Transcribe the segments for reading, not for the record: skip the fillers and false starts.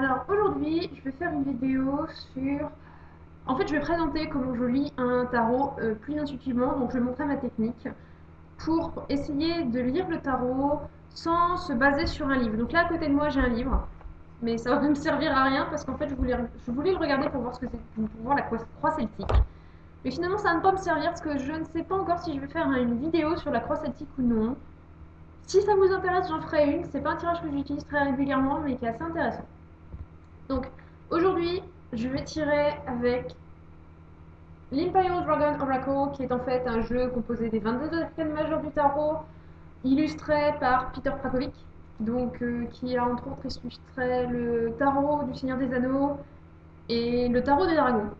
Alors aujourd'hui, je vais faire une vidéo sur... En fait, je vais présenter comment je lis un tarot plus intuitivement, donc je vais montrer ma technique pour essayer de lire le tarot sans se baser sur un livre. Donc là, à côté de moi, j'ai un livre, mais ça va me servir à rien parce qu'en fait, je voulais le regarder pour voir ce que c'est, pour voir la croix celtique. Mais finalement, ça va ne pas me servir parce que je ne sais pas encore si je vais faire une vidéo sur la croix celtique ou non. Si ça vous intéresse, j'en ferai une. C'est pas un tirage que j'utilise très régulièrement, mais qui est assez intéressant. Donc aujourd'hui, je vais tirer avec l'Imperial Dragon Oracle, qui est en fait un jeu composé des 22 arcanes majeures du tarot, illustré par Peter Prakovic, donc qui a entre autres illustré le tarot du Seigneur des Anneaux et le tarot des dragons.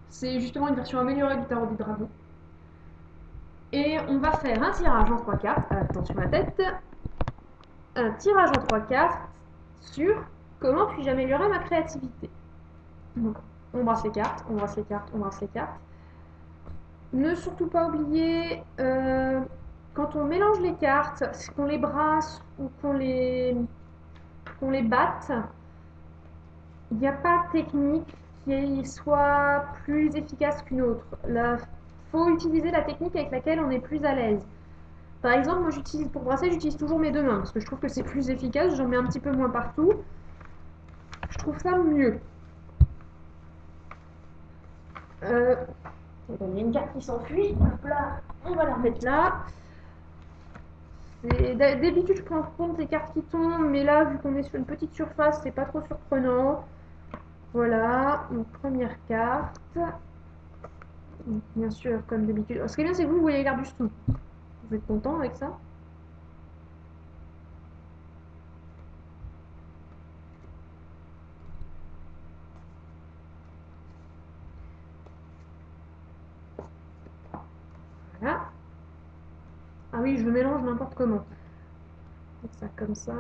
C'est justement une version améliorée du tarot des dragons. Et on va faire un tirage en 3 cartes, attention ma tête, un tirage en 3 cartes sur comment puis-je améliorer ma créativité. Donc, on brasse les cartes, on brasse les cartes, on brasse les cartes. Ne surtout pas oublier, quand on mélange les cartes, qu'on les brasse ou qu'on les batte, il n'y a pas de technique qui soit plus efficace qu'une autre. Il faut utiliser la technique avec laquelle on est plus à l'aise. Par exemple, moi pour brasser, j'utilise toujours mes deux mains parce que je trouve que c'est plus efficace, j'en mets un petit peu moins partout. Je trouve ça mieux. Il y a une carte qui s'enfuit, hop là, on va la remettre là. D'habitude, je prends en compte les cartes qui tombent, mais là, vu qu'on est sur une petite surface, c'est pas trop surprenant. Voilà, donc première carte. Donc, bien sûr, comme d'habitude. Ce qui est bien, c'est que vous voyez les cartes du dessous. Vous êtes content avec ça? Voilà. Ah oui, je le mélange n'importe comment. Donc ça comme ça,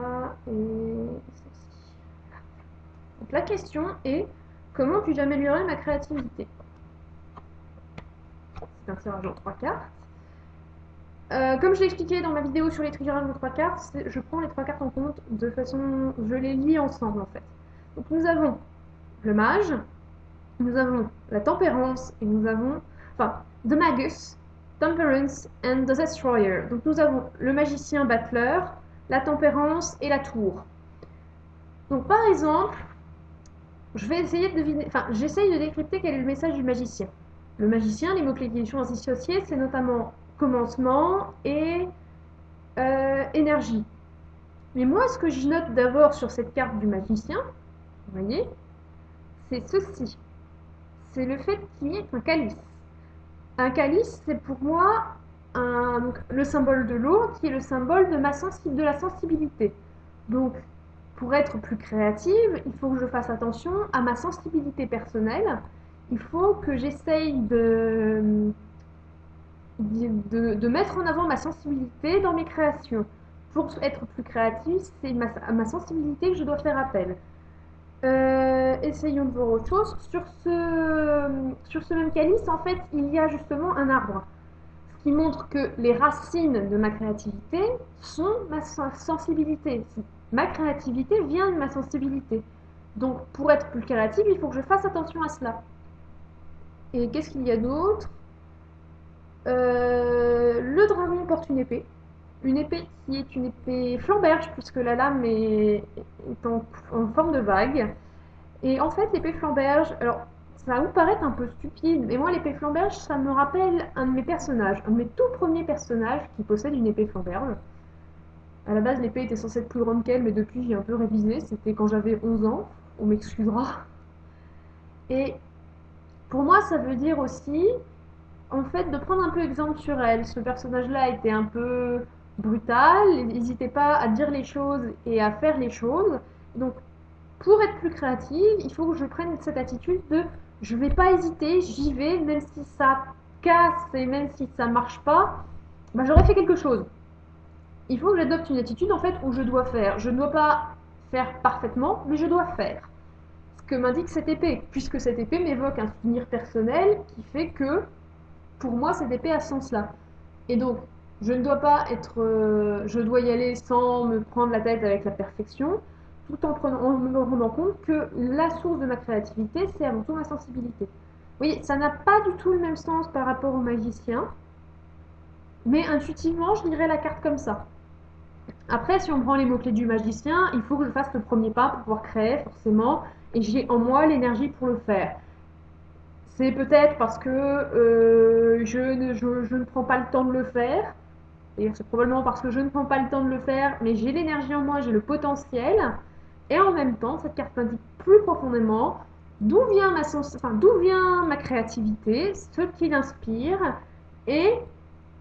et ceci. Donc la question est, comment puis-je améliorer ma créativité? C'est un tirage en 3 cartes. Comme je l'ai expliqué dans ma vidéo sur les tirages en 3 cartes, je prends les 3 cartes en compte de façon... Je les lis ensemble en fait. Donc nous avons le mage, nous avons la tempérance et nous avons... Enfin, The Magus, Temperance and The Destroyer. Donc nous avons le magicien battleur, la tempérance et la tour. Donc par exemple, je vais essayer de deviner... Enfin, j'essaye de décrypter quel est le message du magicien. Le magicien, les mots-clés qui sont associés, c'est notamment commencement et énergie. Mais moi, ce que je note d'abord sur cette carte du magicien, vous voyez, c'est ceci. C'est le fait qu'il y ait un calice. Un calice, c'est pour moi le symbole de l'eau, qui est le symbole de la sensibilité. Donc, pour être plus créative, il faut que je fasse attention à ma sensibilité personnelle. Il faut que j'essaye de mettre en avant ma sensibilité dans mes créations. Pour être plus créative, c'est à ma sensibilité que je dois faire appel. Essayons de voir autre chose. Sur ce même calice, en fait, il y a justement un arbre. Ce qui montre que les racines de ma créativité sont ma sensibilité. Ma créativité vient de ma sensibilité. Donc, pour être plus créative, il faut que je fasse attention à cela. Et qu'est-ce qu'il y a d'autre? Le dragon porte une épée. Une épée qui est une épée flamberge, puisque la lame est en forme de vague. Et en fait, l'épée flamberge, alors ça va vous paraître un peu stupide, mais moi, l'épée flamberge, ça me rappelle un de mes personnages, un de mes tout premiers personnages qui possède une épée flamberge. À la base, l'épée était censée être plus grande qu'elle, mais depuis, j'ai un peu révisé. C'était quand j'avais 11 ans, on m'excusera. Et pour moi, ça veut dire aussi, en fait, de prendre un peu exemple sur elle. Ce personnage-là était un peu brutal, n'hésitait pas à dire les choses et à faire les choses. Donc, pour être plus créative, il faut que je prenne cette attitude de je vais pas hésiter, j'y vais, même si ça casse et même si ça marche pas, bah, j'aurais fait quelque chose. Il faut que j'adopte une attitude en fait où je dois faire. Je ne dois pas faire parfaitement, mais je dois faire. Ce que m'indique cette épée, puisque cette épée m'évoque un souvenir personnel qui fait que pour moi cette épée a ce sens-là. Et donc, je ne dois pas être. Je dois y aller sans me prendre la tête avec la perfection. en me rendant compte que la source de ma créativité, c'est avant tout ma sensibilité. Oui, ça n'a pas du tout le même sens par rapport au magicien, mais intuitivement, je lirais la carte comme ça. Après, si on prend les mots-clés du magicien, il faut que je fasse le premier pas pour pouvoir créer, forcément, et j'ai en moi l'énergie pour le faire. C'est peut-être parce que je ne prends pas le temps de le faire, et c'est probablement parce que je ne prends pas le temps de le faire, mais j'ai l'énergie en moi, j'ai le potentiel, et en même temps, cette carte m'indique plus profondément d'où vient ma créativité, ce qui l'inspire, et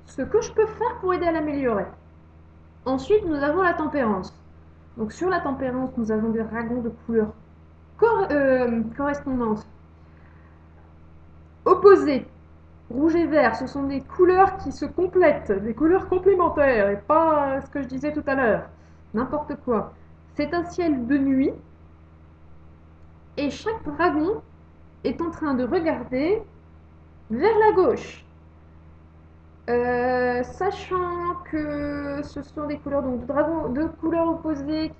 ce que je peux faire pour aider à l'améliorer. Ensuite, nous avons la tempérance. Donc sur la tempérance, nous avons des dragons de couleur correspondante opposée. Rouge et vert, ce sont des couleurs qui se complètent, des couleurs complémentaires, et pas ce que je disais tout à l'heure. N'importe quoi. C'est un ciel de nuit, et chaque dragon est en train de regarder vers la gauche. Sachant que ce sont des couleurs donc de dragons de couleurs opposées